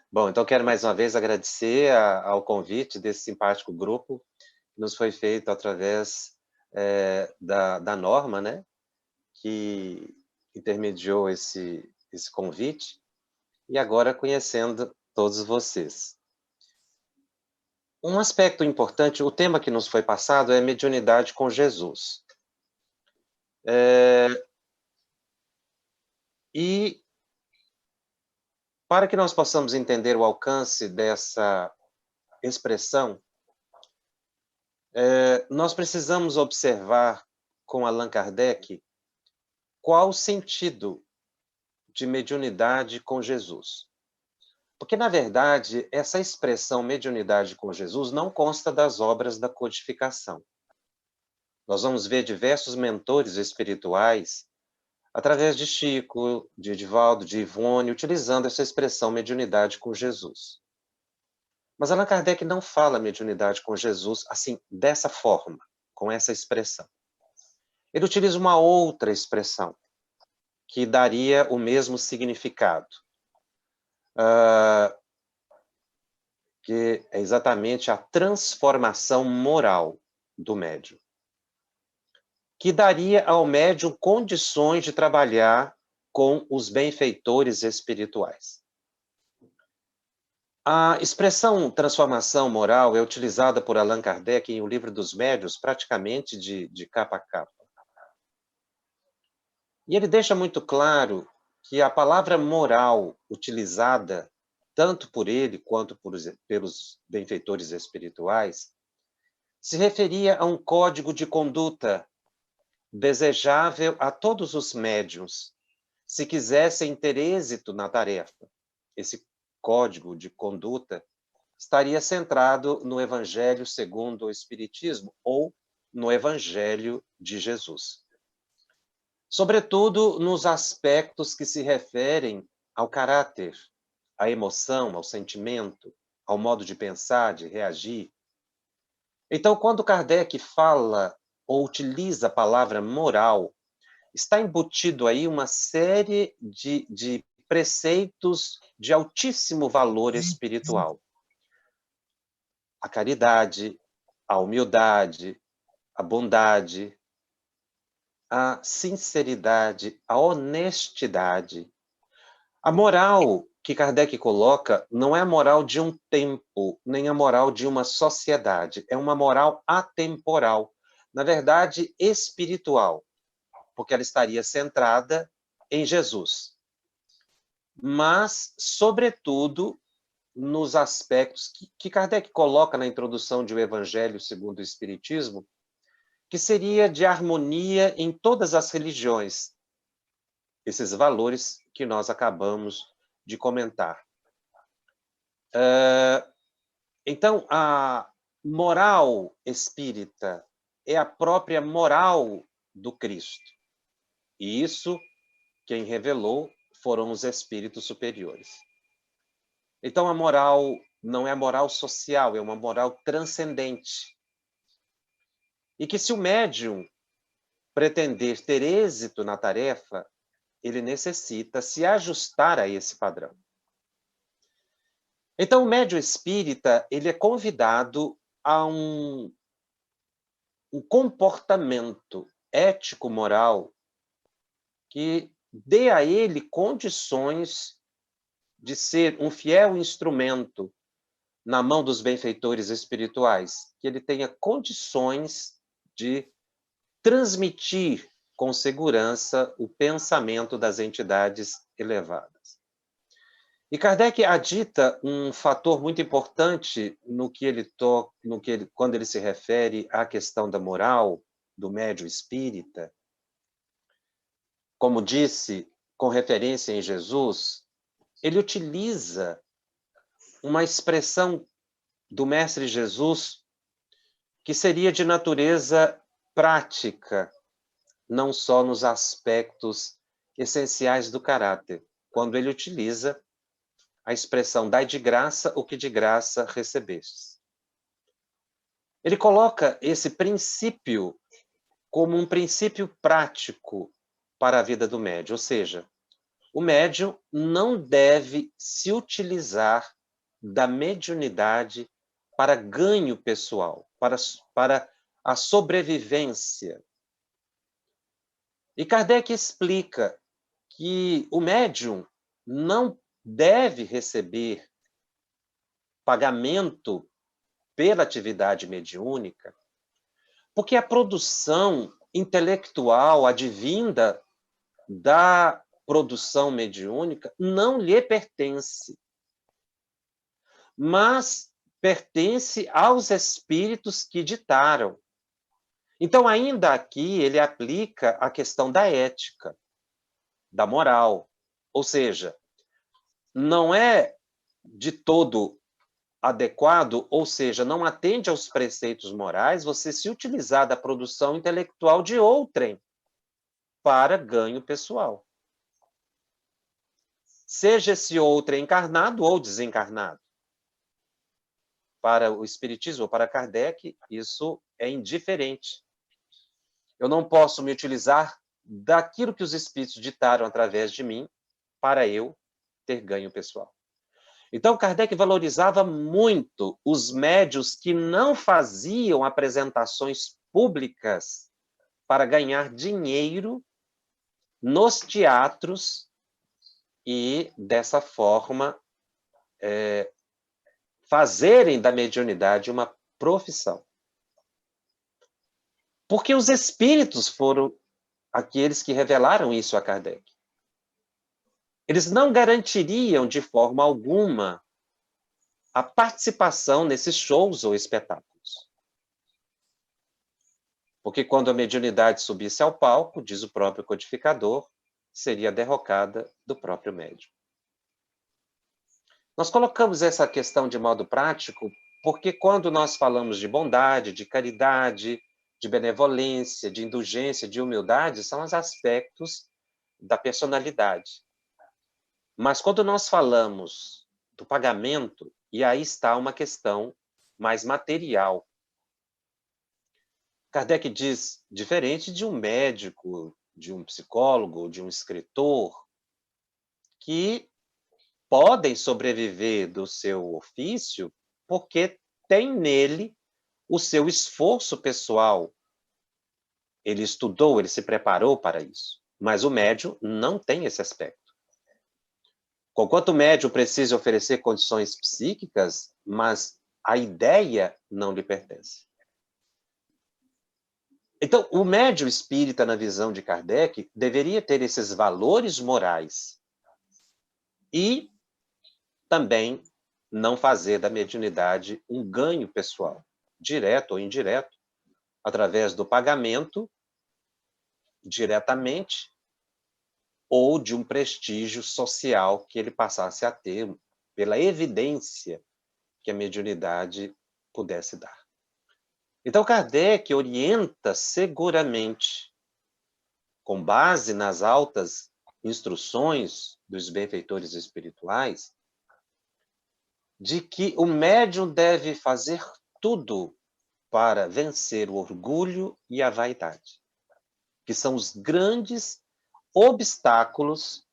Bom, então quero mais uma vez agradecer ao convite desse simpático grupo, que nos foi feito através da Norma, né, que intermediou esse convite, e agora conhecendo todos vocês. Um aspecto importante, o tema que nos foi passado é mediunidade com Jesus. E para que nós possamos entender o alcance dessa expressão, nós precisamos observar com Allan Kardec qual o sentido de mediunidade com Jesus. Porque, na verdade, essa expressão mediunidade com Jesus não consta das obras da codificação. Nós vamos ver diversos mentores espirituais, através de Chico, de Edivaldo, de Ivone, utilizando essa expressão mediunidade com Jesus. Mas Allan Kardec não fala mediunidade com Jesus assim, dessa forma, com essa expressão. Ele utiliza uma outra expressão, que daria o mesmo significado. Que é exatamente a transformação moral do médium, que daria ao médium condições de trabalhar com os benfeitores espirituais. A expressão transformação moral é utilizada por Allan Kardec em O Livro dos Médiuns, praticamente de capa a capa. E ele deixa muito claro que a palavra moral utilizada tanto por ele quanto pelos benfeitores espirituais se referia a um código de conduta desejável a todos os médiuns, se quisessem ter êxito na tarefa. Esse código de conduta estaria centrado no Evangelho segundo o Espiritismo, ou no Evangelho de Jesus. Sobretudo nos aspectos que se referem ao caráter, à emoção, ao sentimento, ao modo de pensar, de reagir. Então, quando Kardec fala ou utiliza a palavra moral, está embutido aí uma série de preceitos de altíssimo valor espiritual. A caridade, a humildade, a bondade, a sinceridade, a honestidade. A moral que Kardec coloca não é a moral de um tempo, nem a moral de uma sociedade. É uma moral atemporal. Na verdade, espiritual, porque ela estaria centrada em Jesus. Mas, sobretudo, nos aspectos que Kardec coloca na introdução de O Evangelho segundo o Espiritismo, que seria de harmonia em todas as religiões, esses valores que nós acabamos de comentar. Então, a moral espírita é a própria moral do Cristo. E isso, quem revelou, foram os espíritos superiores. Então, a moral não é a moral social, é uma moral transcendente. E que se o médium pretender ter êxito na tarefa, ele necessita se ajustar a esse padrão. Então, o médium espírita, ele é convidado a um comportamento ético-moral que dê a ele condições de ser um fiel instrumento na mão dos benfeitores espirituais, que ele tenha condições de transmitir com segurança o pensamento das entidades elevadas. E Kardec adita um fator muito importante quando ele se refere à questão da moral do médium espírita. Como disse, com referência em Jesus, ele utiliza uma expressão do Mestre Jesus que seria de natureza prática, não só nos aspectos essenciais do caráter, quando ele utiliza a expressão dai de graça o que de graça recebestes. Ele coloca esse princípio como um princípio prático para a vida do médium, ou seja, o médium não deve se utilizar da mediunidade para ganho pessoal, para a sobrevivência. E Kardec explica que o médium não deve receber pagamento pela atividade mediúnica, porque a produção intelectual advinda da produção mediúnica não lhe pertence, mas pertence aos espíritos que ditaram. Então, ainda aqui, ele aplica a questão da ética, da moral. Ou seja, não é de todo adequado, ou seja, não atende aos preceitos morais, você se utilizar da produção intelectual de outrem para ganho pessoal. Seja esse outrem encarnado ou desencarnado. Para o Espiritismo ou para Kardec, isso é indiferente. Eu não posso me utilizar daquilo que os espíritos ditaram através de mim para eu ter ganho pessoal. Então, Kardec valorizava muito os médiuns que não faziam apresentações públicas para ganhar dinheiro nos teatros e, dessa forma, fazerem da mediunidade uma profissão. Porque os espíritos foram aqueles que revelaram isso a Kardec. Eles não garantiriam de forma alguma a participação nesses shows ou espetáculos. Porque quando a mediunidade subisse ao palco, diz o próprio codificador, seria derrocada do próprio médium. Nós colocamos essa questão de modo prático porque quando nós falamos de bondade, de caridade, de benevolência, de indulgência, de humildade, são os aspectos da personalidade. Mas quando nós falamos do pagamento, e aí está uma questão mais material. Kardec diz, diferente de um médico, de um psicólogo, de um escritor, que podem sobreviver do seu ofício porque tem nele o seu esforço pessoal. Ele estudou, ele se preparou para isso. Mas o médium não tem esse aspecto. Conquanto o médium precisa oferecer condições psíquicas, mas a ideia não lhe pertence. Então, o médium espírita, na visão de Kardec, deveria ter esses valores morais e também não fazer da mediunidade um ganho pessoal, direto ou indireto, através do pagamento, diretamente, ou de um prestígio social que ele passasse a ter pela evidência que a mediunidade pudesse dar. Então, Kardec orienta seguramente, com base nas altas instruções dos benfeitores espirituais, de que o médium deve fazer tudo para vencer o orgulho e a vaidade, que são os grandes obstáculos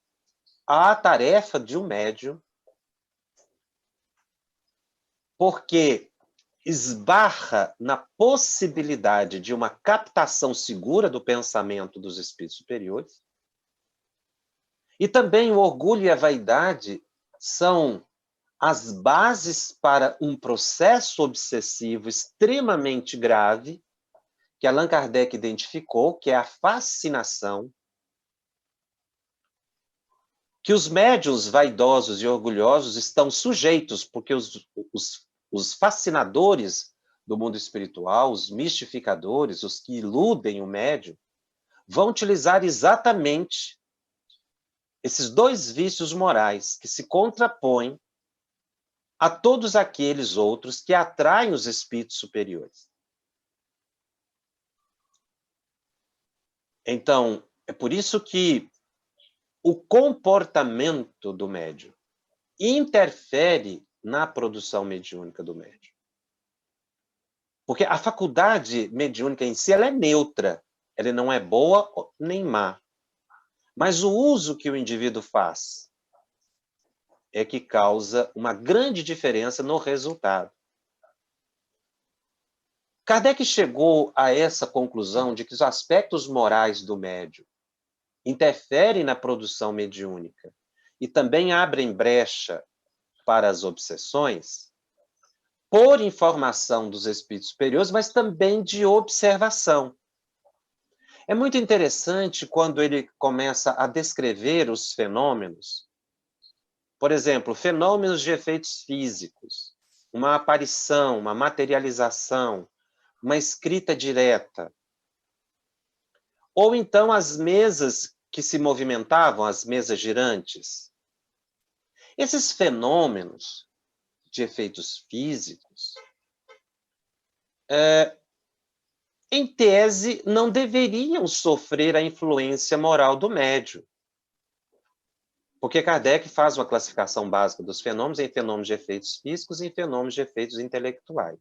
à tarefa de um médium, porque esbarra na possibilidade de uma captação segura do pensamento dos espíritos superiores, e também o orgulho e a vaidade são as bases para um processo obsessivo extremamente grave, que Allan Kardec identificou, que é a fascinação, que os médiuns vaidosos e orgulhosos estão sujeitos, porque os fascinadores do mundo espiritual, os mistificadores, os que iludem o médium, vão utilizar exatamente esses dois vícios morais que se contrapõem a todos aqueles outros que atraem os espíritos superiores. Então, é por isso que o comportamento do médium interfere na produção mediúnica do médium. Porque a faculdade mediúnica em si, ela é neutra. Ela não é boa nem má. Mas o uso que o indivíduo faz, é que causa uma grande diferença no resultado. Kardec chegou a essa conclusão de que os aspectos morais do médium interferem na produção mediúnica e também abrem brecha para as obsessões, por informação dos espíritos superiores, mas também de observação. É muito interessante quando ele começa a descrever os fenômenos. Por exemplo, fenômenos de efeitos físicos, uma aparição, uma materialização, uma escrita direta. Ou então as mesas que se movimentavam, as mesas girantes. Esses fenômenos de efeitos físicos, em tese, não deveriam sofrer a influência moral do médium. Porque Kardec faz uma classificação básica dos fenômenos em fenômenos de efeitos físicos e em fenômenos de efeitos intelectuais.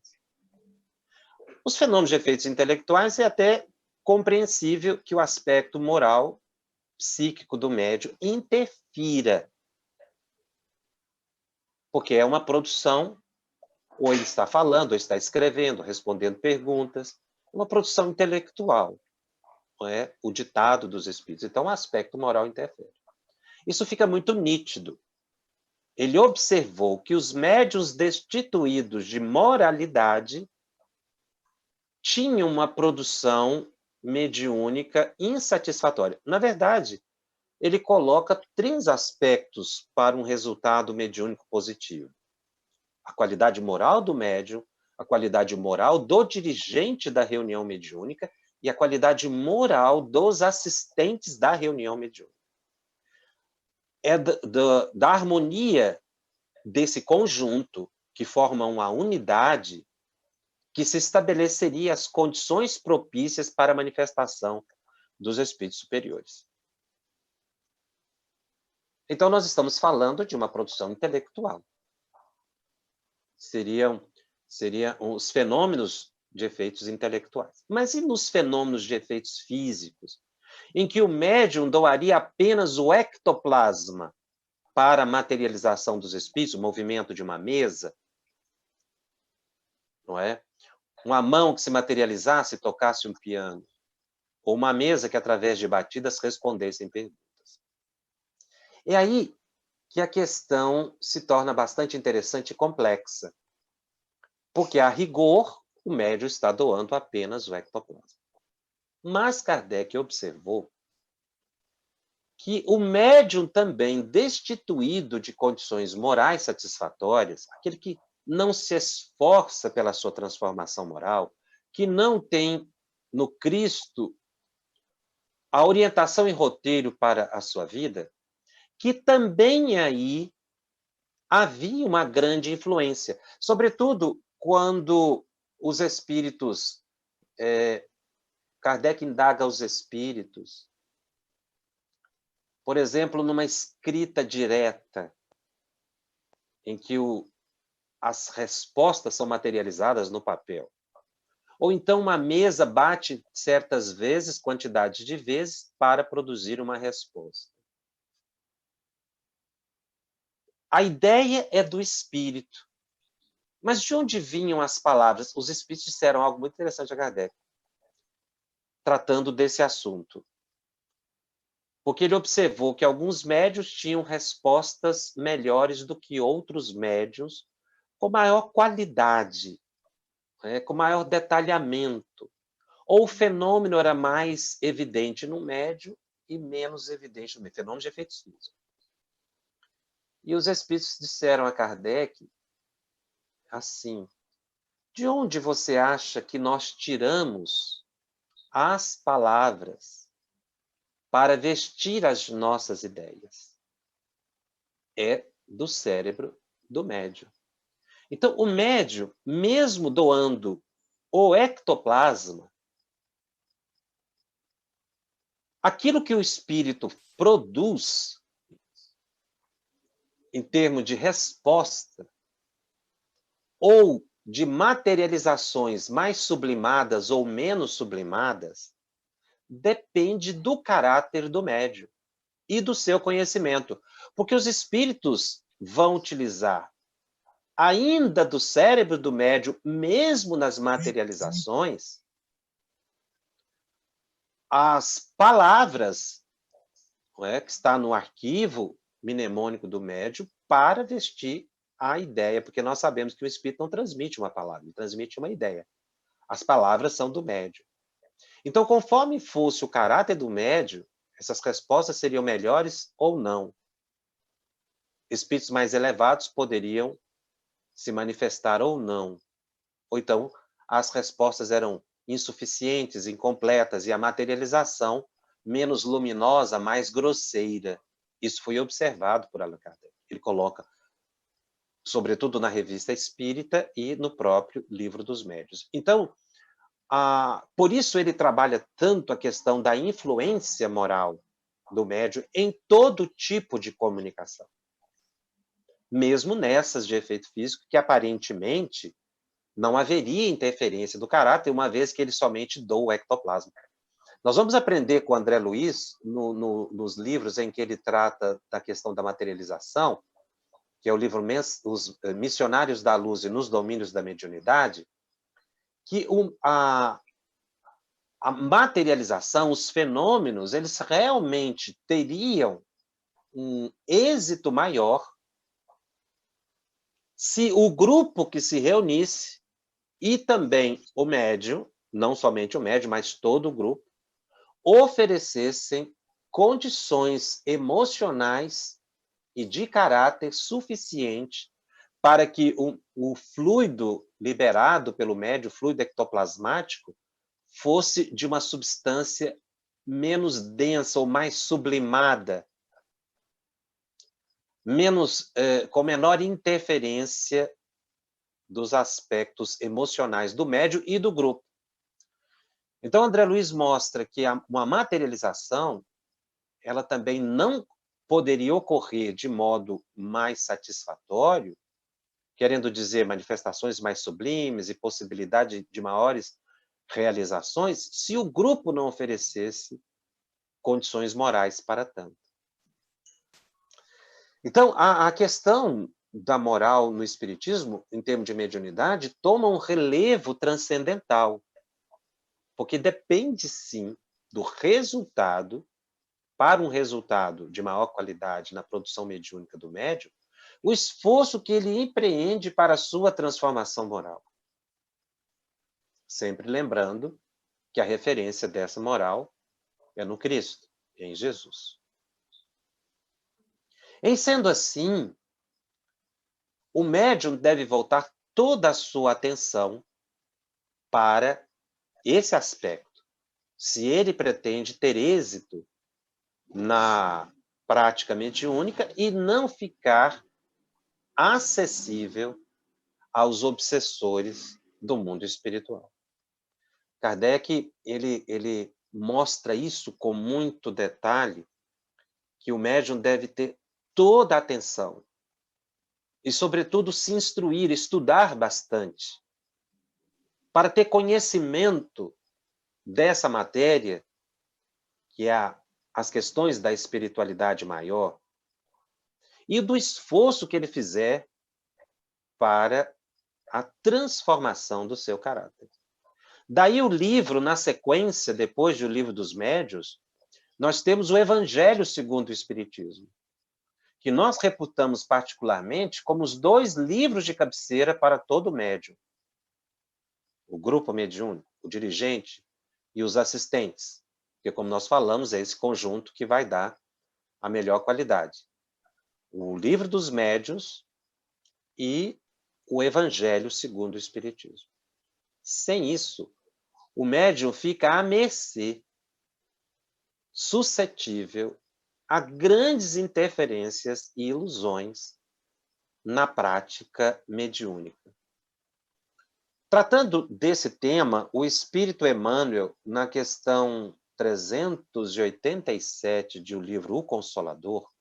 Os fenômenos de efeitos intelectuais é até compreensível que o aspecto moral, psíquico do médium interfira. Porque é uma produção, ou ele está falando, ou está escrevendo, respondendo perguntas, uma produção intelectual, não é? O ditado dos espíritos. Então, o aspecto moral interfere. Isso fica muito nítido. Ele observou que os médiuns destituídos de moralidade tinham uma produção mediúnica insatisfatória. Na verdade, ele coloca 3 aspectos para um resultado mediúnico positivo: a qualidade moral do médium, a qualidade moral do dirigente da reunião mediúnica e a qualidade moral dos assistentes da reunião mediúnica. É da harmonia desse conjunto, que forma uma unidade, que se estabeleceria as condições propícias para a manifestação dos espíritos superiores. Então, nós estamos falando de uma produção intelectual. Seriam os fenômenos de efeitos intelectuais. Mas e nos fenômenos de efeitos físicos, em que o médium doaria apenas o ectoplasma para a materialização dos espíritos, o movimento de uma mesa, não é? Uma mão que se materializasse e tocasse um piano, ou uma mesa que, através de batidas, respondesse em perguntas. É aí que a questão se torna bastante interessante e complexa, porque, a rigor, o médium está doando apenas o ectoplasma. Mas Kardec observou que o médium também destituído de condições morais satisfatórias, aquele que não se esforça pela sua transformação moral, que não tem no Cristo a orientação e roteiro para a sua vida, que também aí havia uma grande influência, sobretudo quando os espíritos, Kardec indaga os espíritos, por exemplo, numa escrita direta, em que as respostas são materializadas no papel. Ou então uma mesa bate certas vezes, quantidade de vezes, para produzir uma resposta. A ideia é do espírito. Mas de onde vinham as palavras? Os espíritos disseram algo muito interessante a Kardec, tratando desse assunto. Porque ele observou que alguns médiuns tinham respostas melhores do que outros médiuns, com maior qualidade, com maior detalhamento. Ou o fenômeno era mais evidente no médium e menos evidente no fenômeno de efeitos físicos. E os espíritos disseram a Kardec assim: de onde você acha que nós tiramos as palavras para vestir as nossas ideias? É do cérebro do médium. Então, o médium, mesmo doando o ectoplasma, aquilo que o espírito produz em termos de resposta ou de materializações mais sublimadas ou menos sublimadas, depende do caráter do médium e do seu conhecimento. Porque os espíritos vão utilizar ainda do cérebro do médium, mesmo nas materializações, as palavras, não é, que está no arquivo mnemônico do médium para vestir a ideia, porque nós sabemos que o espírito não transmite uma palavra, ele transmite uma ideia. As palavras são do médium. Então, conforme fosse o caráter do médium, essas respostas seriam melhores ou não. Espíritos mais elevados poderiam se manifestar ou não. Ou então, as respostas eram insuficientes, incompletas, e a materialização menos luminosa, mais grosseira. Isso foi observado por Allan Kardec. Ele coloca, sobretudo na Revista Espírita e no próprio Livro dos Médiuns. Então, por isso ele trabalha tanto a questão da influência moral do médium em todo tipo de comunicação. Mesmo nessas de efeito físico, que aparentemente não haveria interferência do caráter, uma vez que ele somente doa o ectoplasma. Nós vamos aprender com o André Luiz, nos livros em que ele trata da questão da materialização, que é o livro Os Missionários da Luz e nos Domínios da Mediunidade, que a materialização, os fenômenos, eles realmente teriam um êxito maior se o grupo que se reunisse e também o médium, não somente o médium, mas todo o grupo, oferecessem condições emocionais e de caráter suficiente para que o fluido liberado pelo médium, o fluido ectoplasmático, fosse de uma substância menos densa ou mais sublimada, com menor interferência dos aspectos emocionais do médium e do grupo. Então, André Luiz mostra que uma materialização, ela também não poderia ocorrer de modo mais satisfatório, querendo dizer manifestações mais sublimes e possibilidade de maiores realizações, se o grupo não oferecesse condições morais para tanto. Então, a questão da moral no espiritismo, em termos de mediunidade, toma um relevo transcendental, porque depende, sim, do resultado, para um resultado de maior qualidade na produção mediúnica do médium, o esforço que ele empreende para a sua transformação moral. Sempre lembrando que a referência dessa moral é no Cristo, em Jesus. Em sendo assim, o médium deve voltar toda a sua atenção para esse aspecto, se ele pretende ter êxito na prática mediúnica e não ficar acessível aos obsessores do mundo espiritual. Kardec, ele mostra isso com muito detalhe, que o médium deve ter toda a atenção e, sobretudo, se instruir, estudar bastante, para ter conhecimento dessa matéria, que é as questões da espiritualidade maior, e do esforço que ele fizer para a transformação do seu caráter. Daí o livro, na sequência, depois do Livro dos Médiuns, nós temos o Evangelho segundo o Espiritismo, que nós reputamos particularmente como os 2 livros de cabeceira para todo médium. O grupo mediúnico, o dirigente e os assistentes, porque, como nós falamos, é esse conjunto que vai dar a melhor qualidade. O Livro dos Médiuns e o Evangelho segundo o Espiritismo. Sem isso, o médium fica à mercê, suscetível a grandes interferências e ilusões na prática mediúnica. Tratando desse tema, o Espírito Emmanuel, na questão 387 de O Livro O Consolador,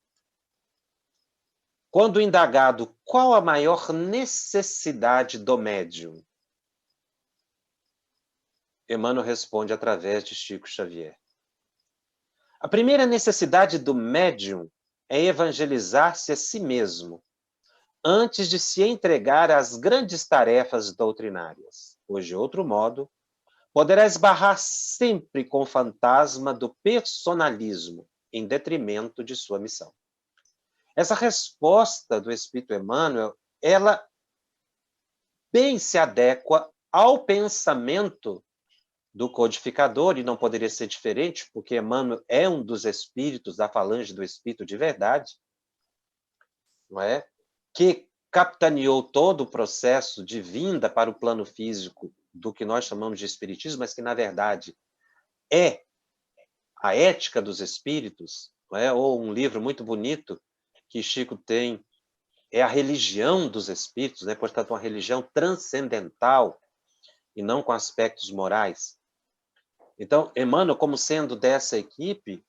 quando indagado qual a maior necessidade do médium, Emmanuel responde através de Chico Xavier. A primeira necessidade do médium é evangelizar-se a si mesmo, antes de se entregar às grandes tarefas doutrinárias. Pois, de outro modo, poderá esbarrar sempre com o fantasma do personalismo, em detrimento de sua missão. Essa resposta do Espírito Emmanuel, ela bem se adequa ao pensamento do codificador, e não poderia ser diferente, porque Emmanuel é um dos espíritos da falange do Espírito de verdade, não é? Que capitaneou todo o processo de vinda para o plano físico do que nós chamamos de espiritismo, mas que, na verdade, é a ética dos espíritos, não é? Ou um livro muito bonito que Chico tem, é a religião dos espíritos, né? Portanto, uma religião transcendental e não com aspectos morais. Então, Emmanuel, como sendo dessa equipe,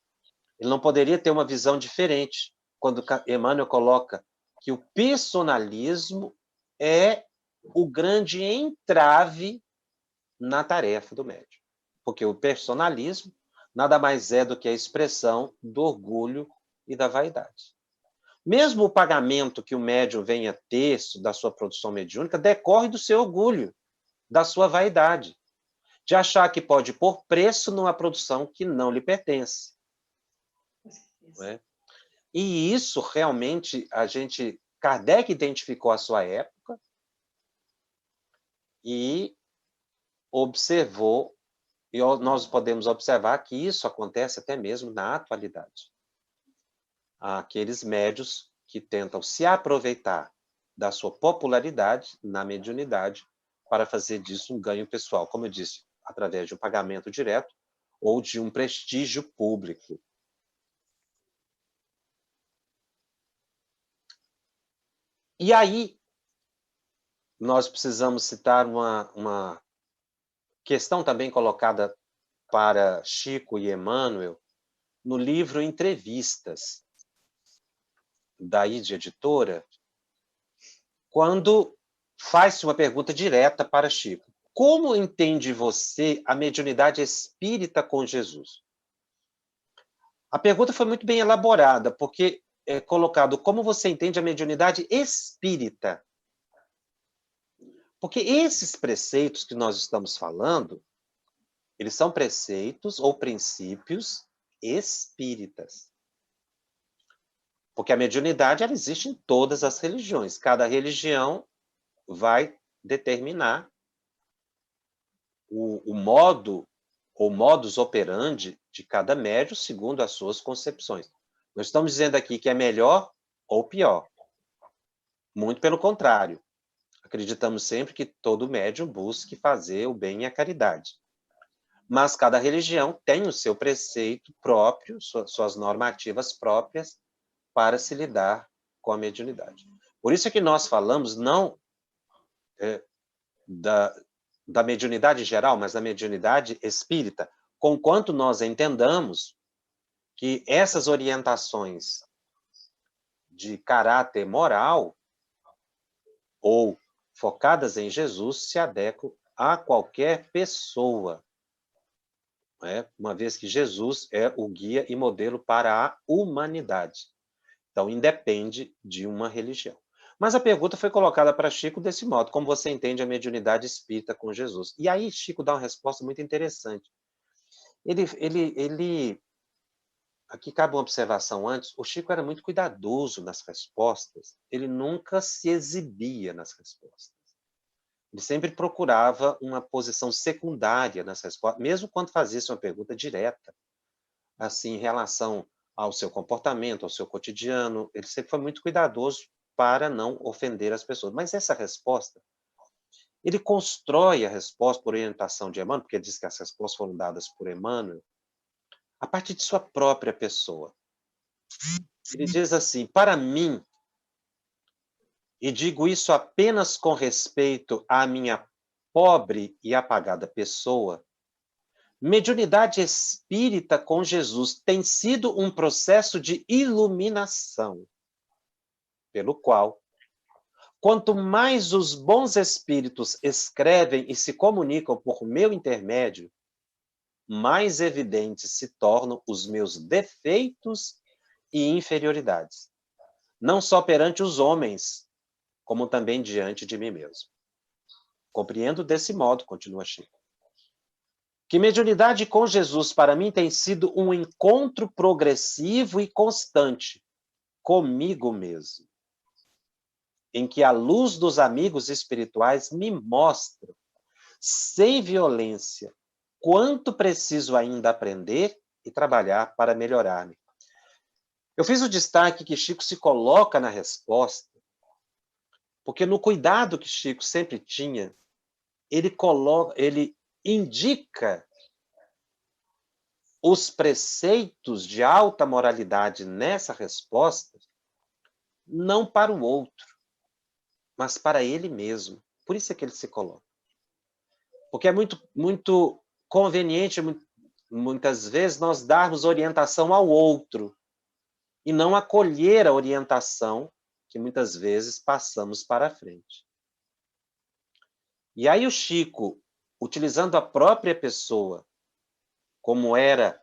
ele não poderia ter uma visão diferente quando Emmanuel coloca que o personalismo é o grande entrave na tarefa do médium. Porque o personalismo nada mais é do que a expressão do orgulho e da vaidade. Mesmo o pagamento que o médium venha a ter da sua produção mediúnica decorre do seu orgulho, da sua vaidade, de achar que pode pôr preço numa produção que não lhe pertence. Não é? E isso realmente Kardec identificou a sua época e observou, e nós podemos observar que isso acontece até mesmo na atualidade. Há aqueles médios que tentam se aproveitar da sua popularidade na mediunidade para fazer disso um ganho pessoal, como eu disse, através de um pagamento direto ou de um prestígio público. E aí, nós precisamos citar uma questão também colocada para Chico e Emmanuel no livro Entrevistas, da ID Editora, quando faz-se uma pergunta direta para Chico. Como entende você a mediunidade espírita com Jesus? A pergunta foi muito bem elaborada, porque é colocado como você entende a mediunidade espírita. Porque esses preceitos que nós estamos falando, eles são preceitos ou princípios espíritas. Porque a mediunidade ela existe em todas as religiões. Cada religião vai determinar o modo ou modus operandi de cada médium segundo as suas concepções. Não estamos dizendo aqui que é melhor ou pior. Muito pelo contrário. Acreditamos sempre que todo médium busque fazer o bem e a caridade. Mas cada religião tem o seu preceito próprio, suas normativas próprias para se lidar com a mediunidade. Por isso é que nós falamos não da mediunidade geral, mas da mediunidade espírita, conquanto nós entendamos que essas orientações de caráter moral ou focadas em Jesus se adequam a qualquer pessoa, né? Uma vez que Jesus é o guia e modelo para a humanidade. Então, independe de uma religião. Mas a pergunta foi colocada para Chico desse modo: como você entende a mediunidade espírita com Jesus? E aí Chico dá uma resposta muito interessante. Aqui cabe uma observação antes, o Chico era muito cuidadoso nas respostas, ele nunca se exibia nas respostas. Ele sempre procurava uma posição secundária nas respostas, mesmo quando fazia-se uma pergunta direta, assim, em relação ao seu comportamento, ao seu cotidiano, ele sempre foi muito cuidadoso para não ofender as pessoas. Mas essa resposta, ele constrói a resposta por orientação de Emmanuel, porque ele diz que as respostas foram dadas por Emmanuel, a partir de sua própria pessoa. Ele diz assim: para mim, e digo isso apenas com respeito à minha pobre e apagada pessoa, mediunidade espírita com Jesus tem sido um processo de iluminação, pelo qual, quanto mais os bons espíritos escrevem e se comunicam por meu intermédio, mais evidentes se tornam os meus defeitos e inferioridades, não só perante os homens, como também diante de mim mesmo. Compreendo desse modo, continua Chico, que mediunidade com Jesus para mim tem sido um encontro progressivo e constante comigo mesmo, em que a luz dos amigos espirituais me mostra, sem violência, quanto preciso ainda aprender e trabalhar para melhorar-me. Eu fiz o destaque que Chico se coloca na resposta, porque no cuidado que Chico sempre tinha, ele indica os preceitos de alta moralidade nessa resposta, não para o outro, mas para ele mesmo. Por isso é que ele se coloca. Porque é muito conveniente, muitas vezes, nós darmos orientação ao outro e não acolher a orientação que muitas vezes passamos para a frente. E aí o Chico, utilizando a própria pessoa, como era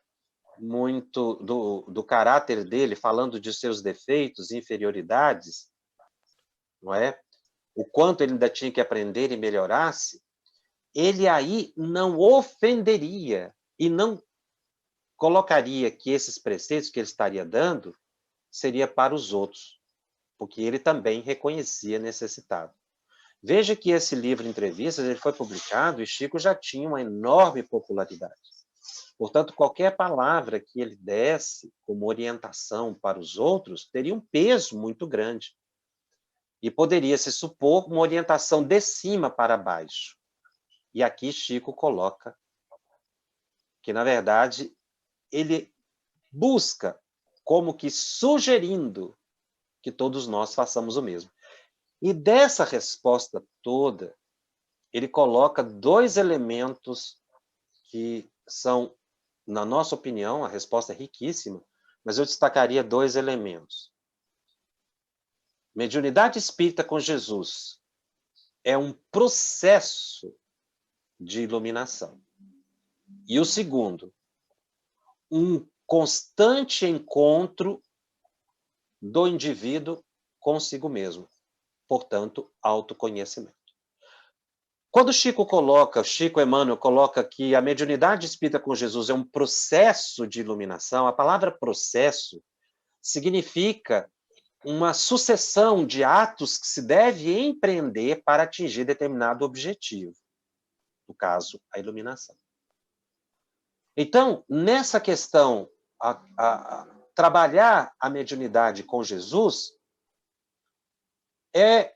muito do caráter dele, falando de seus defeitos e inferioridades, não é? O quanto ele ainda tinha que aprender e melhorar-se, ele aí não ofenderia e não colocaria que esses preceitos que ele estaria dando seria para os outros, porque ele também reconhecia necessitado. Veja que esse livro Entrevistas ele foi publicado e Chico já tinha uma enorme popularidade. Portanto, qualquer palavra que ele desse como orientação para os outros teria um peso muito grande. E poderia se supor uma orientação de cima para baixo. E aqui Chico coloca que, na verdade, ele busca como que sugerindo que todos nós façamos o mesmo. E dessa resposta toda, ele coloca dois elementos que são, na nossa opinião, a resposta é riquíssima, mas eu destacaria dois elementos. Mediunidade espírita com Jesus é um processo de iluminação. E o segundo, um constante encontro do indivíduo consigo mesmo. Portanto, autoconhecimento. Quando Chico Emmanuel coloca que a mediunidade espírita com Jesus é um processo de iluminação, a palavra processo significa uma sucessão de atos que se deve empreender para atingir determinado objetivo. No caso, a iluminação. Então, nessa questão, trabalhar a mediunidade com Jesus é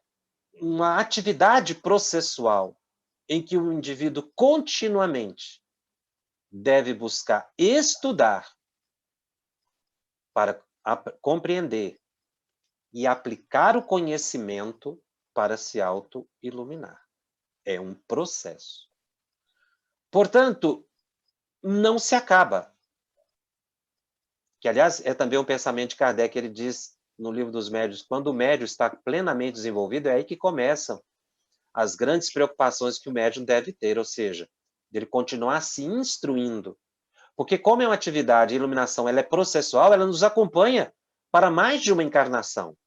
uma atividade processual em que o indivíduo continuamente deve buscar estudar para compreender e aplicar o conhecimento para se auto-iluminar. É um processo. Portanto, não se acaba. Que, aliás, é também um pensamento de Kardec, ele diz no Livro dos Médiuns, quando o médium está plenamente desenvolvido, é aí que começam as grandes preocupações que o médium deve ter, ou seja, ele continuar se instruindo. Porque como é uma atividade, a iluminação ela é processual, ela nos acompanha para mais de uma encarnação.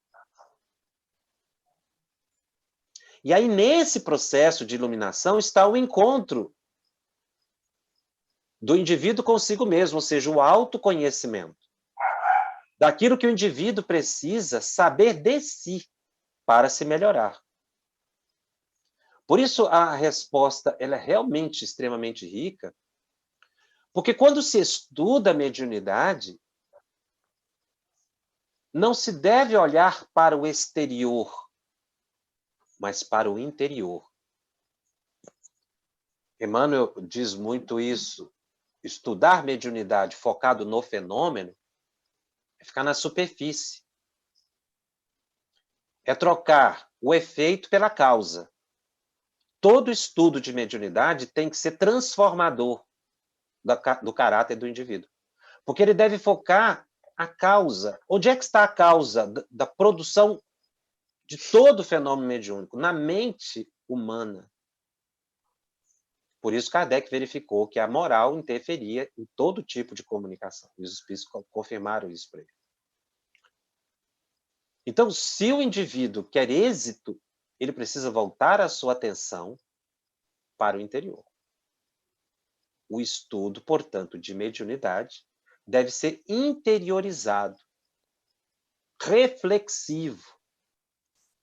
E aí, nesse processo de iluminação, está o encontro do indivíduo consigo mesmo, ou seja, o autoconhecimento. Daquilo que o indivíduo precisa saber de si para se melhorar. Por isso, a resposta ela é realmente extremamente rica, porque quando se estuda a mediunidade, não se deve olhar para o exterior, mas para o interior. Emmanuel diz muito isso. Estudar mediunidade focado no fenômeno é ficar na superfície. É trocar o efeito pela causa. Todo estudo de mediunidade tem que ser transformador do caráter do indivíduo. Porque ele deve focar a causa. Onde é que está a causa da produção de todo o fenômeno mediúnico? Na mente humana. Por isso, Kardec verificou que a moral interferia em todo tipo de comunicação. E os espíritos confirmaram isso para ele. Então, se o indivíduo quer êxito ele precisa voltar a sua atenção para o interior. O estudo, portanto, de mediunidade deve ser interiorizado, reflexivo.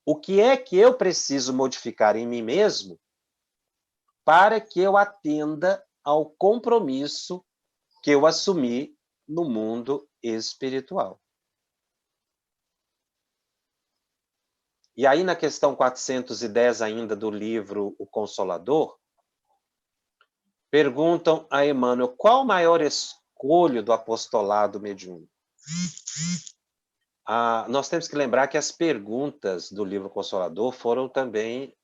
O que é que eu preciso modificar em mim mesmo para que eu atenda ao compromisso que eu assumi no mundo espiritual? E aí, na questão 410 ainda do livro O Consolador, perguntam a Emmanuel qual o maior escolho do apostolado mediúnico. Nós temos que lembrar que as perguntas do livro Consolador foram também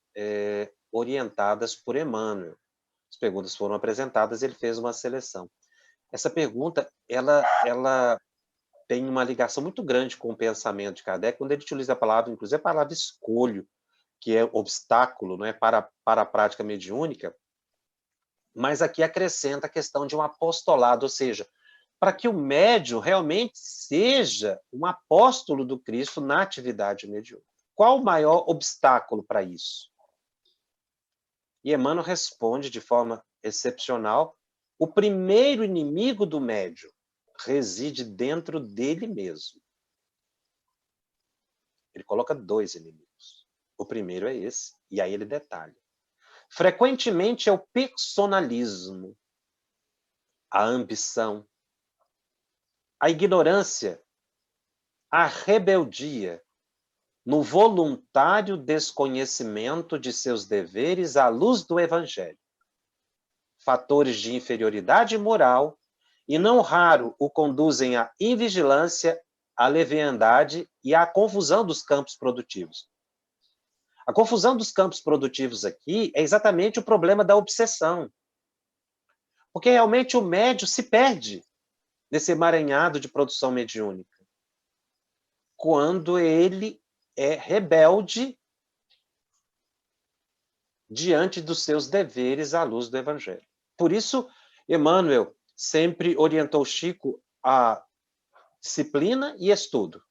orientadas por Emmanuel. As perguntas foram apresentadas, ele fez uma seleção. Essa pergunta, ela tem uma ligação muito grande com o pensamento de Kardec, quando ele utiliza a palavra, inclusive a palavra escolho, que é obstáculo, não é, para a prática mediúnica, mas aqui acrescenta a questão de um apostolado, ou seja, para que o médium realmente seja um apóstolo do Cristo na atividade mediúnica. Qual o maior obstáculo para isso? E Emmanuel responde de forma excepcional: o primeiro inimigo do médium reside dentro dele mesmo. Ele coloca 2 inimigos. O primeiro é esse, e aí ele detalha. Frequentemente é o personalismo, a ambição, a ignorância, a rebeldia, no voluntário desconhecimento de seus deveres à luz do Evangelho. Fatores de inferioridade moral, e não raro o conduzem à invigilância, à leviandade e à confusão dos campos produtivos. A confusão dos campos produtivos aqui é exatamente o problema da obsessão. Porque realmente o médium se perde nesse emaranhado de produção mediúnica, quando ele é rebelde diante dos seus deveres à luz do Evangelho. Por isso, Emmanuel sempre orientou Chico a disciplina e estudo.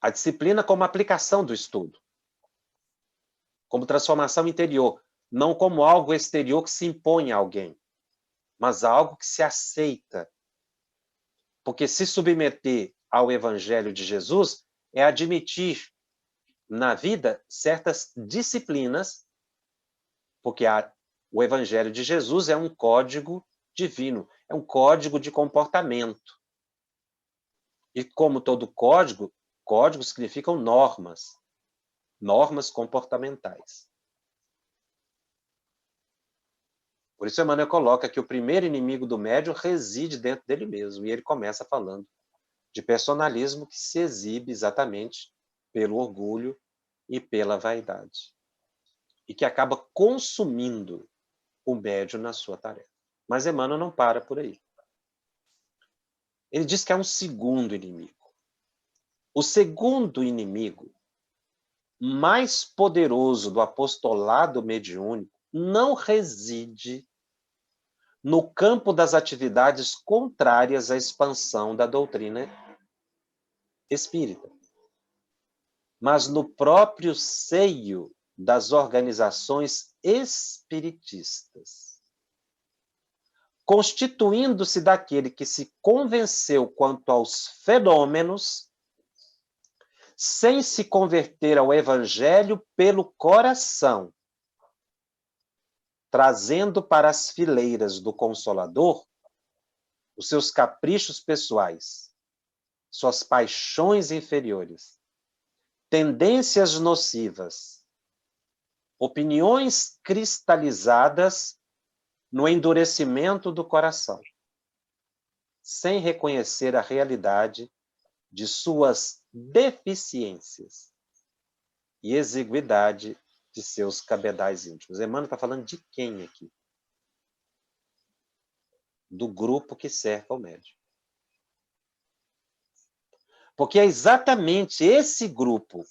A disciplina como aplicação do estudo, como transformação interior, não como algo exterior que se impõe a alguém, mas algo que se aceita. Porque se submeter ao Evangelho de Jesus é admitir na vida certas disciplinas, porque o Evangelho de Jesus é um código divino, é um código de comportamento. E como todo código, códigos significam normas, normas comportamentais. Por isso Emmanuel coloca que o primeiro inimigo do médium reside dentro dele mesmo, e ele começa falando de personalismo que se exibe exatamente pelo orgulho e pela vaidade, e que acaba consumindo o médium na sua tarefa. Mas Emmanuel não para por aí. Ele diz que há um segundo inimigo. O segundo inimigo mais poderoso do apostolado mediúnico não reside no campo das atividades contrárias à expansão da doutrina espírita, mas no próprio seio das organizações espiritistas, constituindo-se daquele que se convenceu quanto aos fenômenos, sem se converter ao Evangelho pelo coração, trazendo para as fileiras do Consolador os seus caprichos pessoais, suas paixões inferiores, tendências nocivas, opiniões cristalizadas no endurecimento do coração, sem reconhecer a realidade de suas deficiências e exiguidade de seus cabedais íntimos. Emmanuel está falando de quem aqui? Do grupo que cerca o médium. Porque é exatamente esse grupo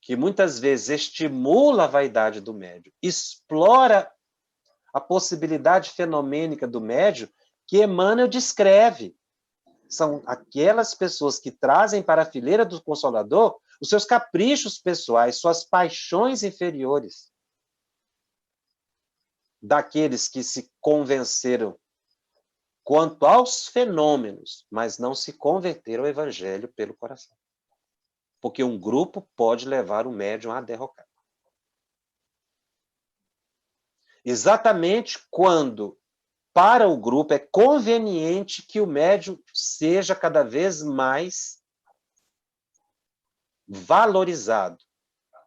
que muitas vezes estimula a vaidade do médium, explora a possibilidade fenomênica do médium, que Emmanuel descreve. São aquelas pessoas que trazem para a fileira do Consolador os seus caprichos pessoais, suas paixões inferiores daqueles que se convenceram quanto aos fenômenos, mas não se converteram ao evangelho pelo coração. Porque um grupo pode levar o médium à derrocada. Exatamente quando, para o grupo, é conveniente que o médium seja cada vez mais valorizado,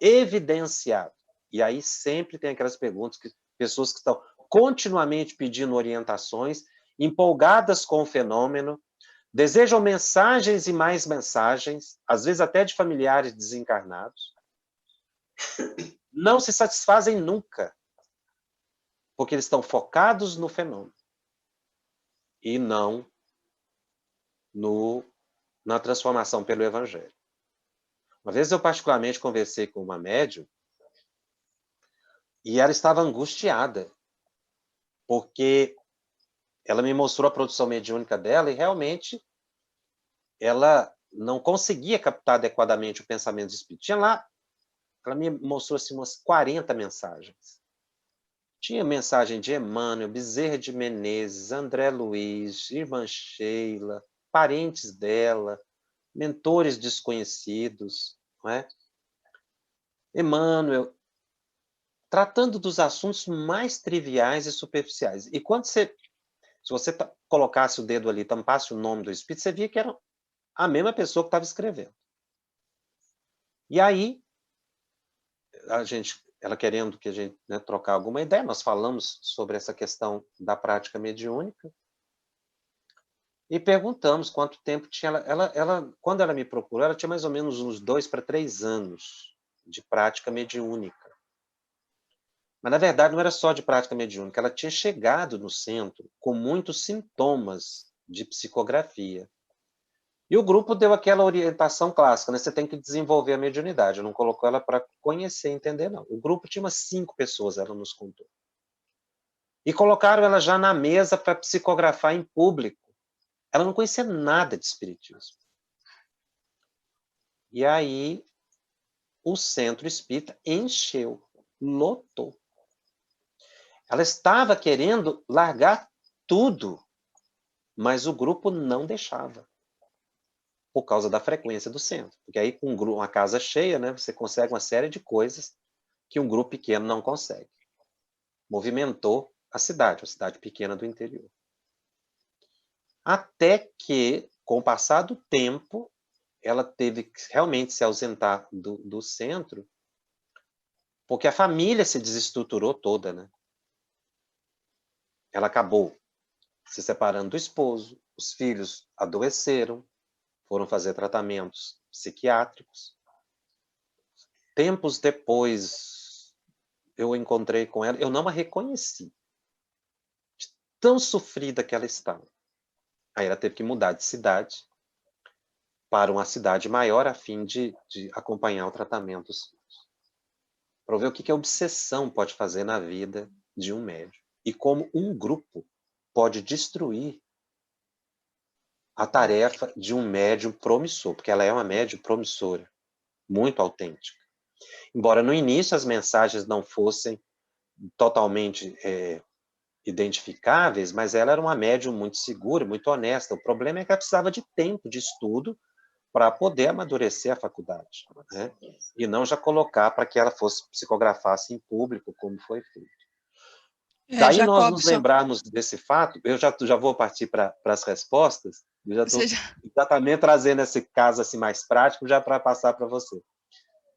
evidenciado. E aí sempre tem aquelas perguntas, pessoas que estão continuamente pedindo orientações, empolgadas com o fenômeno, desejam mensagens e mais mensagens, às vezes até de familiares desencarnados, não se satisfazem nunca, porque eles estão focados no fenômeno e não na transformação pelo evangelho. Uma vez eu particularmente conversei com uma médium e ela estava angustiada, porque ela me mostrou a produção mediúnica dela e realmente ela não conseguia captar adequadamente o pensamento do espírito. Tinha lá, ela me mostrou assim, umas 40 mensagens. Tinha mensagem de Emmanuel, Bezerra de Menezes, André Luiz, irmã Sheila, parentes dela, mentores desconhecidos, não é? Emmanuel, tratando dos assuntos mais triviais e superficiais. E quando se você colocasse o dedo ali, tampasse o nome do espírito, você via que era a mesma pessoa que estava escrevendo. E aí, ela querendo que a gente, né, trocar alguma ideia, nós falamos sobre essa questão da prática mediúnica e perguntamos quanto tempo tinha quando ela me procurou, ela tinha mais ou menos uns 2 para 3 anos de prática mediúnica. Mas, na verdade, não era só de prática mediúnica, ela tinha chegado no centro com muitos sintomas de psicografia. E o grupo deu aquela orientação clássica, né? Você tem que desenvolver a mediunidade. Não colocou ela para conhecer, entender, não. O grupo tinha umas 5 pessoas, ela nos contou. E colocaram ela já na mesa para psicografar em público. Ela não conhecia nada de espiritismo. E aí, o centro espírita encheu, lotou. Ela estava querendo largar tudo, mas o grupo não deixava. Por causa da frequência do centro. Porque aí, com uma casa cheia, né, você consegue uma série de coisas que um grupo pequeno não consegue. Movimentou a cidade pequena do interior. Até que, com o passar do tempo, ela teve que realmente se ausentar do centro, porque a família se desestruturou toda, né? Ela acabou se separando do esposo, os filhos adoeceram, foram fazer tratamentos psiquiátricos. Tempos depois, eu encontrei com ela, eu não a reconheci. De tão sofrida que ela estava. Aí ela teve que mudar de cidade para uma cidade maior a fim de acompanhar o tratamento dos filhos. Para ver o que a obsessão pode fazer na vida de um médium. E como um grupo pode destruir a tarefa de um médium promissor, porque ela é uma médium promissora, muito autêntica. Embora no início as mensagens não fossem totalmente identificáveis, mas ela era uma médium muito segura, muito honesta. O problema é que ela precisava de tempo de estudo para poder amadurecer a faculdade, né? E não já colocar para que ela fosse psicografasse em público, como foi feito. Daí nós nos Jacobson, lembrarmos desse fato, eu já vou partir para as respostas, eu já estou exatamente trazendo esse caso assim, mais prático já para passar para você.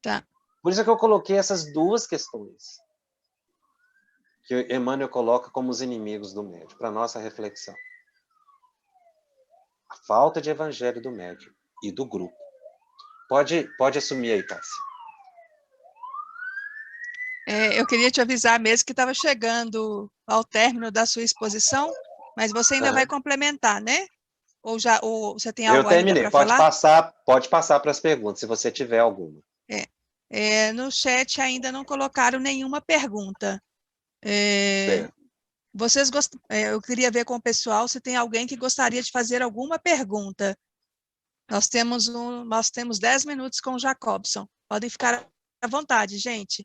Tá. Por isso é que eu coloquei essas duas questões que Emmanuel coloca como os inimigos do médium, para nossa reflexão. A falta de evangelho do médium e do grupo. Pode assumir aí, Tássia. Eu queria te avisar mesmo que estava chegando ao término da sua exposição, mas você ainda vai complementar, né? Ou você tem Eu algo ainda terminei. para falar? Pode passar para as perguntas, se você tiver alguma. No chat ainda não colocaram nenhuma pergunta. Certo. Eu queria ver com o pessoal se tem alguém que gostaria de fazer alguma pergunta. Nós temos 10 minutos com o Jacobson. Podem ficar à vontade, gente.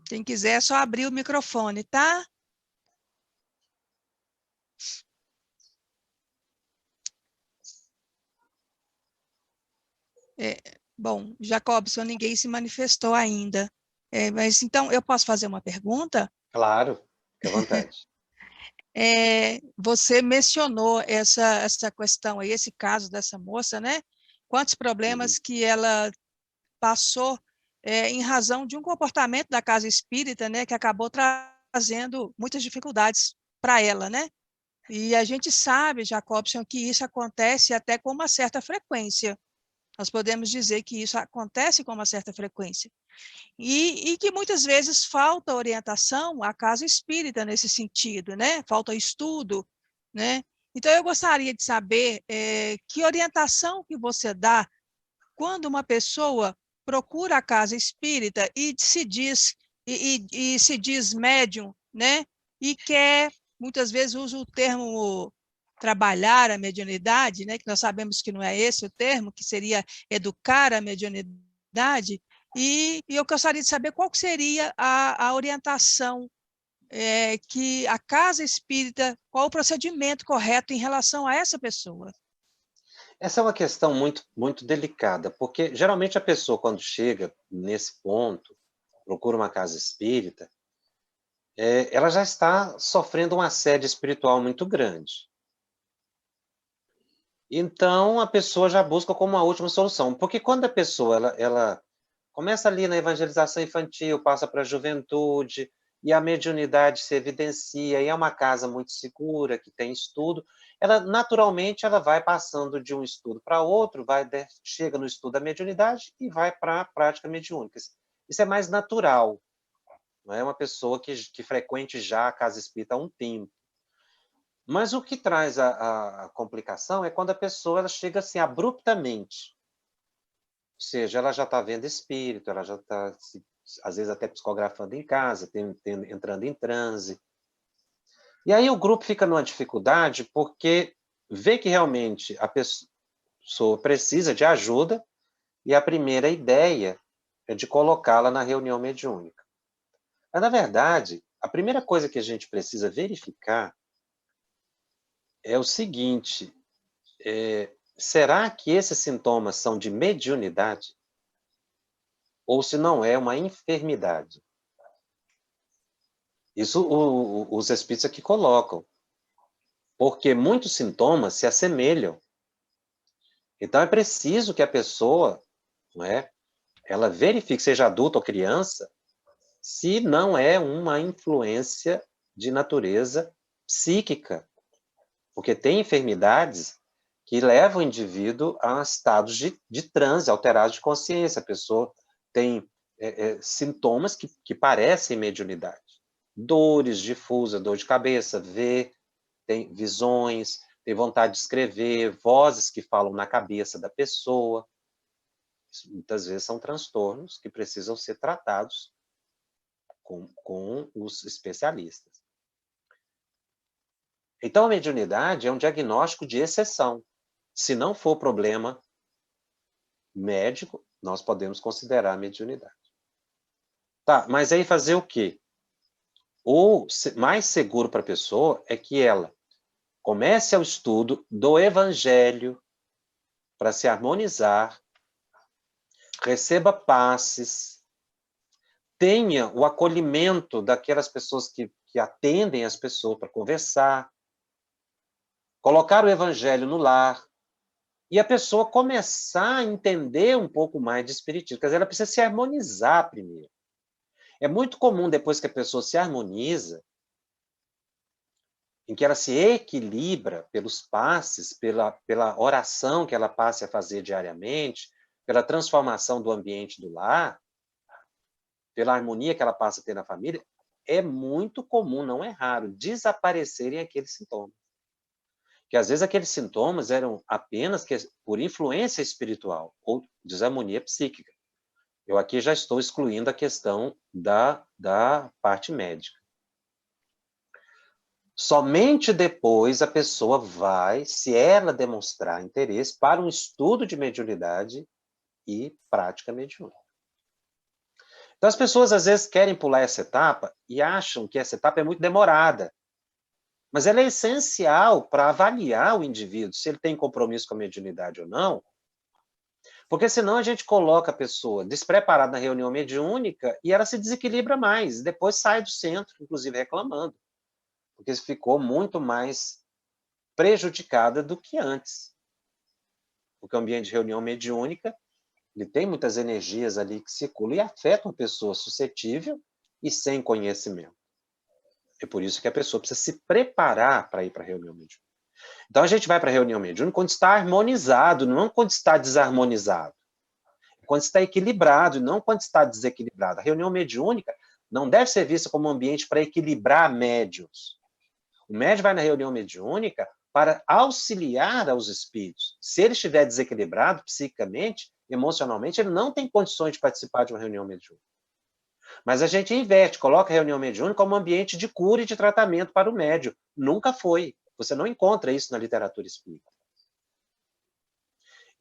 Quem quiser, é só abrir o microfone, tá? Bom, Jacobson, ninguém se manifestou ainda. Mas então, eu posso fazer uma pergunta? Claro, fique à vontade. Você mencionou essa questão aí, esse caso dessa moça, né? Quantos problemas que ela passou em razão de um comportamento da casa espírita, né? Que acabou trazendo muitas dificuldades para ela, né? E a gente sabe, Jacobson, que isso acontece até com uma certa frequência. Nós podemos dizer que isso acontece com uma certa frequência. E que muitas vezes falta orientação à casa espírita nesse sentido, né? Falta estudo, né? Então, eu gostaria de saber que orientação que você dá quando uma pessoa procura a casa espírita e se diz, e se diz médium, né? E quer, muitas vezes, usa o termo trabalhar a mediunidade, né? Que nós sabemos que não é esse o termo, que seria educar a mediunidade, e eu gostaria de saber qual seria a orientação que a casa espírita, qual o procedimento correto em relação a essa pessoa. Essa é uma questão muito, muito delicada, porque geralmente a pessoa, quando chega nesse ponto, procura uma casa espírita, ela já está sofrendo um assédio espiritual muito grande. Então, a pessoa já busca como uma última solução, porque quando a pessoa ela começa ali na evangelização infantil, passa para a juventude, e a mediunidade se evidencia, e é uma casa muito segura, que tem estudo, ela naturalmente ela vai passando de um estudo para outro, chega no estudo da mediunidade e vai para a prática mediúnica. Isso é mais natural, não é uma pessoa que frequente já a casa espírita há um tempo. Mas o que traz a complicação é quando a pessoa ela chega assim abruptamente. Ou seja, ela já está vendo espírito, ela já está, às vezes, até psicografando em casa, entrando em transe. E aí o grupo fica numa dificuldade porque vê que realmente a pessoa precisa de ajuda e a primeira ideia é de colocá-la na reunião mediúnica. Mas, na verdade, a primeira coisa que a gente precisa verificar é o seguinte: será que esses sintomas são de mediunidade? Ou se não é uma enfermidade? Isso os espíritos aqui colocam. Porque muitos sintomas se assemelham. Então, é preciso que a pessoa, não é, ela verifique, seja adulta ou criança, se não é uma influência de natureza psíquica. Porque tem enfermidades que levam o indivíduo a estados de transe, alterados de consciência. A pessoa tem sintomas que parecem mediunidade. Dores difusas, dor de cabeça, tem visões, tem vontade de escrever, vozes que falam na cabeça da pessoa. Isso, muitas vezes são transtornos que precisam ser tratados com os especialistas. Então, a mediunidade é um diagnóstico de exceção. Se não for problema médico, nós podemos considerar a mediunidade. Tá, mas aí fazer o quê? O mais seguro para a pessoa é que ela comece o estudo do Evangelho para se harmonizar, receba passes, tenha o acolhimento daquelas pessoas que atendem as pessoas para conversar, colocar o Evangelho no lar, e a pessoa começar a entender um pouco mais de espiritismo. Quer dizer, ela precisa se harmonizar primeiro. É muito comum, depois que a pessoa se harmoniza, em que ela se equilibra pelos passes, pela oração que ela passe a fazer diariamente, pela transformação do ambiente do lar, pela harmonia que ela passa a ter na família, é muito comum, não é raro, desaparecerem aqueles sintomas. Que às vezes aqueles sintomas eram apenas por influência espiritual ou desarmonia psíquica. Eu aqui já estou excluindo a questão da parte médica. Somente depois a pessoa vai, se ela demonstrar interesse, para um estudo de mediunidade e prática mediúnica. Então as pessoas às vezes querem pular essa etapa e acham que essa etapa é muito demorada. Mas ela é essencial para avaliar o indivíduo, se ele tem compromisso com a mediunidade ou não, porque senão a gente coloca a pessoa despreparada na reunião mediúnica e ela se desequilibra mais, depois sai do centro, inclusive reclamando, porque ficou muito mais prejudicada do que antes. Porque o ambiente de reunião mediúnica, ele tem muitas energias ali que circulam e afetam a pessoa suscetível e sem conhecimento. É por isso que a pessoa precisa se preparar para ir para a reunião mediúnica. Então a gente vai para a reunião mediúnica quando está harmonizado, não quando está desarmonizado. Quando está equilibrado, não quando está desequilibrado. A reunião mediúnica não deve ser vista como um ambiente para equilibrar médiuns. O médium vai na reunião mediúnica para auxiliar aos espíritos. Se ele estiver desequilibrado psiquicamente, emocionalmente, ele não tem condições de participar de uma reunião mediúnica. Mas a gente inverte, coloca a reunião mediúnica como um ambiente de cura e de tratamento para o médium. Nunca foi. Você não encontra isso na literatura espírita.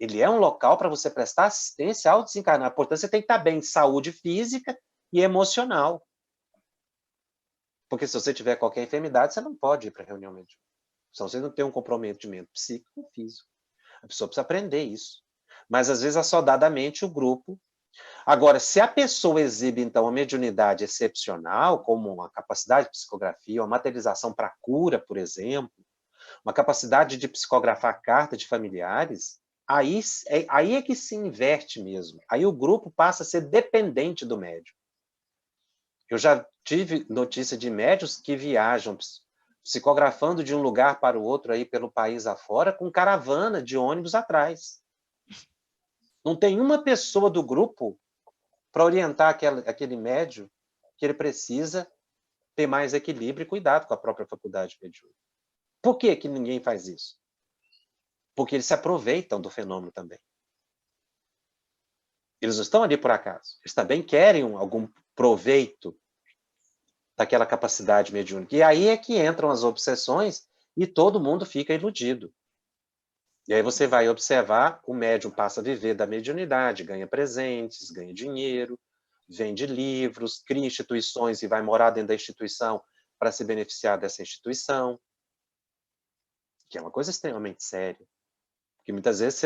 Ele é um local para você prestar assistência ao desencarnar. Portanto, você tem que estar bem de saúde física e emocional. Porque se você tiver qualquer enfermidade, você não pode ir para a reunião mediúnica. Senão você não tem um comprometimento psíquico ou físico. A pessoa precisa aprender isso. Mas, às vezes, assodadamente, o grupo... Agora, se a pessoa exibe, então, uma mediunidade excepcional, como uma capacidade de psicografia, uma materialização para cura, por exemplo, uma capacidade de psicografar carta de familiares, aí é que se inverte mesmo. Aí o grupo passa a ser dependente do médium. Eu já tive notícia de médiuns que viajam psicografando de um lugar para o outro aí pelo país afora com caravana de ônibus atrás. Não tem uma pessoa do grupo para orientar aquele médium que ele precisa ter mais equilíbrio e cuidado com a própria faculdade mediúnica. Por que que ninguém faz isso? Porque eles se aproveitam do fenômeno também. Eles não estão ali por acaso. Eles também querem algum proveito daquela capacidade mediúnica. E aí é que entram as obsessões e todo mundo fica iludido. E aí você vai observar, o médium passa a viver da mediunidade, ganha presentes, ganha dinheiro, vende livros, cria instituições e vai morar dentro da instituição para se beneficiar dessa instituição, que é uma coisa extremamente séria. Porque muitas vezes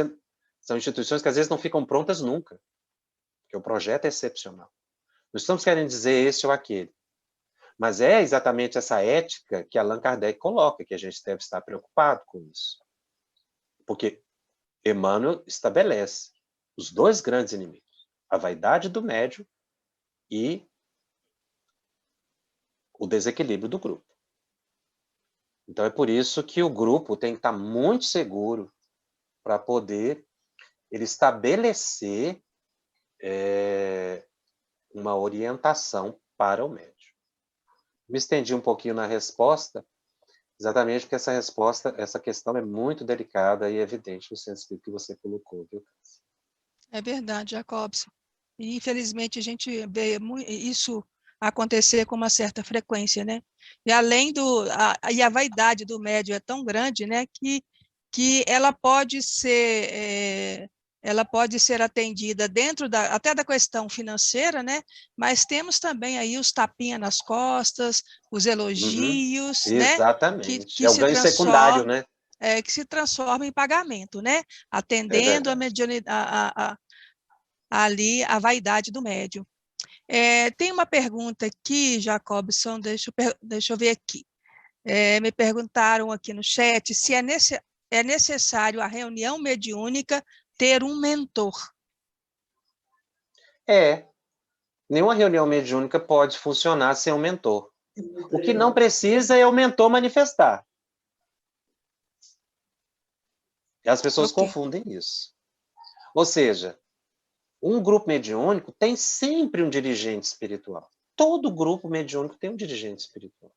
são instituições que às vezes não ficam prontas nunca, porque o projeto é excepcional. Não estamos querendo dizer esse ou aquele, mas é exatamente essa ética que Allan Kardec coloca, que a gente deve estar preocupado com isso. Porque Emmanuel estabelece os dois grandes inimigos, a vaidade do médium e o desequilíbrio do grupo. Então é por isso que o grupo tem que estar muito seguro para poder ele estabelecer uma orientação para o médium. Me estendi um pouquinho na resposta, exatamente porque essa questão é muito delicada e evidente no centro espírita que você colocou, viu? É verdade, Jacobson. E, infelizmente, a gente vê isso acontecer com uma certa frequência, né? E além e a vaidade do médium é tão grande, né, que ela pode ser atendida dentro até da questão financeira, né? Mas temos também aí os tapinhas nas costas, os elogios, né? Exatamente. Que É o se ganho secundário, transforma, né? que se transforma em pagamento, né? É Atendendo verdade. ali a vaidade do médium. Tem uma pergunta aqui, Jacobson, deixa eu ver aqui. Me perguntaram aqui no chat se é necessário a reunião mediúnica ter um mentor. Nenhuma reunião mediúnica pode funcionar sem um mentor. O que não precisa é o mentor manifestar. E as pessoas Ok. confundem isso. Ou seja, um grupo mediúnico tem sempre um dirigente espiritual. Todo grupo mediúnico tem um dirigente espiritual.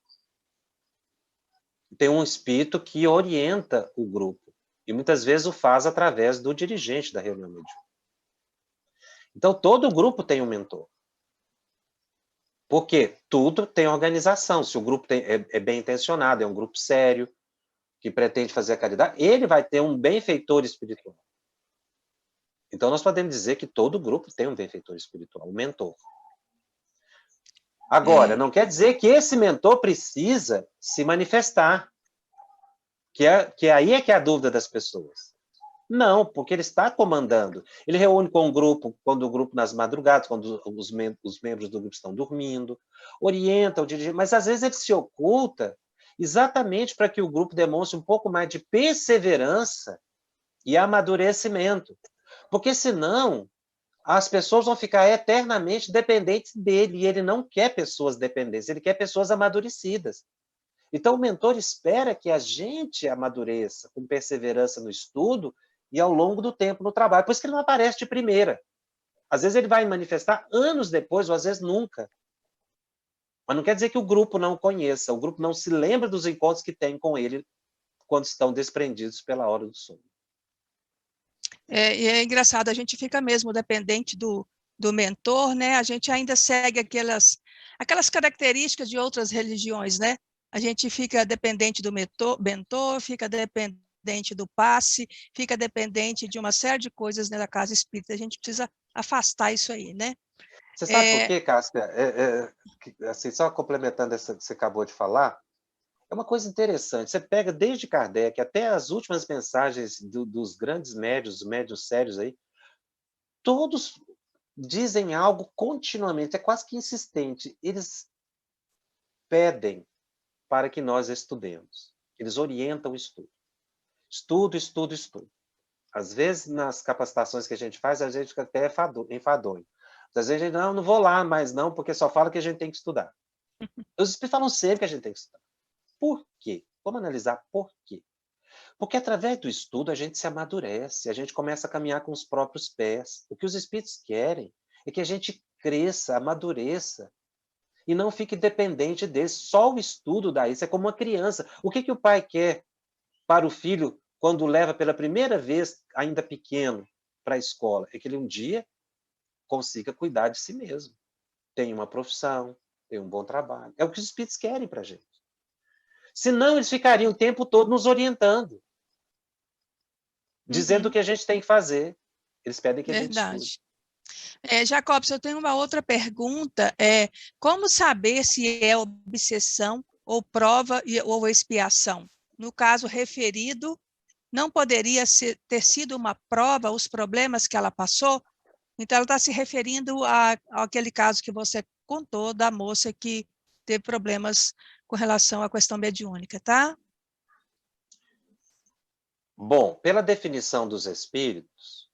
Tem um espírito que orienta o grupo. E muitas vezes o faz através do dirigente da reunião mediúnica. Então, todo grupo tem um mentor. Porque tudo tem organização. Se o grupo é bem intencionado, é um grupo sério, que pretende fazer a caridade, ele vai ter um benfeitor espiritual. Então, nós podemos dizer que todo grupo tem um benfeitor espiritual, um mentor. Agora, não quer dizer que esse mentor precisa se manifestar, que aí é que é a dúvida das pessoas. Não, porque ele está comandando. Ele reúne com o grupo, quando o grupo nas madrugadas, quando os membros do grupo estão dormindo, orienta o dirigente, mas às vezes ele se oculta exatamente para que o grupo demonstre um pouco mais de perseverança e amadurecimento. Porque senão as pessoas vão ficar eternamente dependentes dele, e ele não quer pessoas dependentes, ele quer pessoas amadurecidas. Então, o mentor espera que a gente amadureça com perseverança no estudo e ao longo do tempo no trabalho. Por isso que ele não aparece de primeira. Às vezes ele vai manifestar anos depois, ou às vezes nunca. Mas não quer dizer que o grupo não conheça, o grupo não se lembra dos encontros que tem com ele quando estão desprendidos pela hora do sono. E é engraçado, a gente fica mesmo dependente do mentor, né? A gente ainda segue aquelas características de outras religiões, né? A gente fica dependente do mentor, fica dependente do passe, fica dependente de uma série de coisas, né, da casa espírita. A gente precisa afastar isso aí, né? Você sabe por quê, Cássia? Assim, só complementando essa que você acabou de falar, é uma coisa interessante. Você pega desde Kardec até as últimas mensagens dos grandes médios, médios sérios aí, todos dizem algo continuamente, é quase que insistente. Eles pedem para que nós estudemos. Eles orientam o estudo. Estudo, estudo, estudo. Às vezes, nas capacitações que a gente faz, a gente fica até enfadonho. Às vezes a gente, não vou lá mais não, porque só fala que a gente tem que estudar. Os espíritos falam sempre que a gente tem que estudar. Por quê? Vamos analisar por quê. Porque através do estudo a gente se amadurece, a gente começa a caminhar com os próprios pés. O que os espíritos querem é que a gente cresça, amadureça, e não fique dependente deles. Só o estudo dá isso. É como uma criança. O que o pai quer para o filho quando leva pela primeira vez, ainda pequeno, para a escola? É que ele um dia consiga cuidar de si mesmo. Tenha uma profissão, tenha um bom trabalho. É o que os espíritos querem para a gente. Senão, eles ficariam o tempo todo nos orientando, dizendo o que a gente tem que fazer. Eles pedem que a gente estude. Verdade. Jacobson, eu tenho uma outra pergunta. Como saber se é obsessão ou prova ou expiação? No caso referido, não poderia ter sido uma prova os problemas que ela passou? Então, ela está se referindo àquele caso que você contou da moça que teve problemas com relação à questão mediúnica, tá? Bom, pela definição dos espíritos,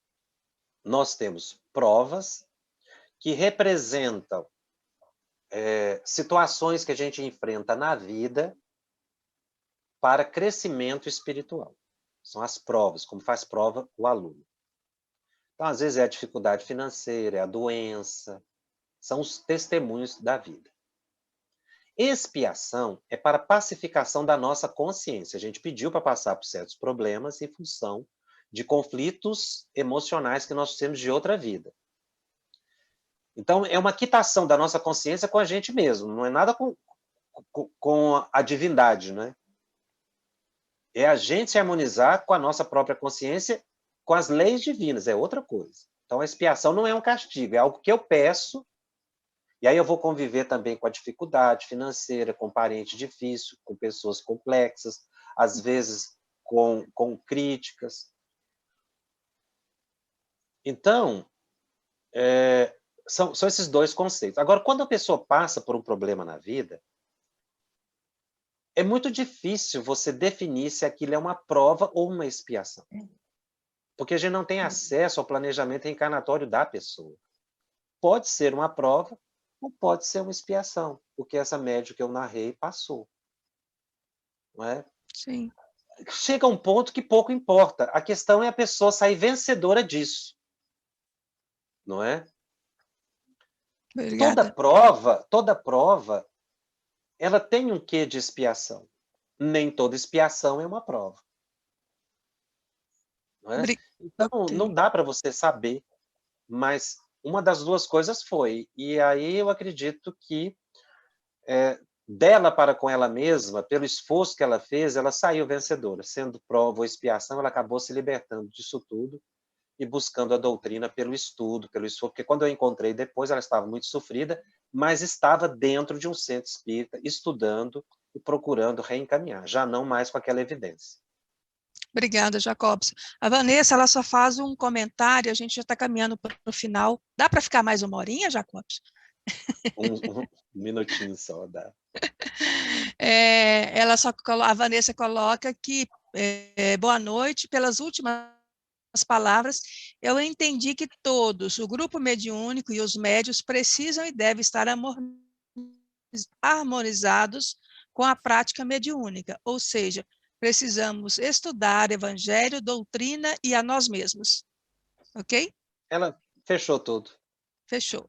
nós temos provas que representam situações que a gente enfrenta na vida para crescimento espiritual. São as provas, como faz prova o aluno. Então, às vezes, é a dificuldade financeira, é a doença, são os testemunhos da vida. Expiação é para pacificação da nossa consciência. A gente pediu para passar por certos problemas em função de conflitos emocionais que nós temos de outra vida. Então, é uma quitação da nossa consciência com a gente mesmo, não é nada com a divindade, né? É a gente se harmonizar com a nossa própria consciência, com as leis divinas, é outra coisa. Então, a expiação não é um castigo, é algo que eu peço, e aí eu vou conviver também com a dificuldade financeira, com parente difícil, com pessoas complexas, às vezes com críticas. Então, são esses dois conceitos. Agora, quando a pessoa passa por um problema na vida, é muito difícil você definir se aquilo é uma prova ou uma expiação. Porque a gente não tem acesso ao planejamento reencarnatório da pessoa. Pode ser uma prova ou pode ser uma expiação, o que essa médium que eu narrei passou. Não é? Sim. Chega um ponto que pouco importa. A questão é a pessoa sair vencedora disso. Não é? Obrigada. Toda prova, ela tem um quê de expiação. Nem toda expiação é uma prova. Não é? Então, não dá para você saber, mas uma das duas coisas foi. E aí eu acredito que dela para com ela mesma, pelo esforço que ela fez, ela saiu vencedora. Sendo prova ou expiação, ela acabou se libertando disso tudo e buscando a doutrina pelo estudo, pelo esforço. Porque quando eu encontrei depois, ela estava muito sofrida, mas estava dentro de um centro espírita, estudando e procurando reencaminhar, já não mais com aquela evidência. Obrigada, Jacobson. A Vanessa, ela só faz um comentário, a gente já está caminhando para o final. Dá para ficar mais uma horinha, Jacobson? Um minutinho só, dá. A Vanessa coloca que, boa noite, pelas últimas palavras, eu entendi que todos, o grupo mediúnico e os médios, precisam e devem estar harmonizados com a prática mediúnica, ou seja, precisamos estudar evangelho, doutrina e a nós mesmos. Ok? Ela fechou tudo. Fechou.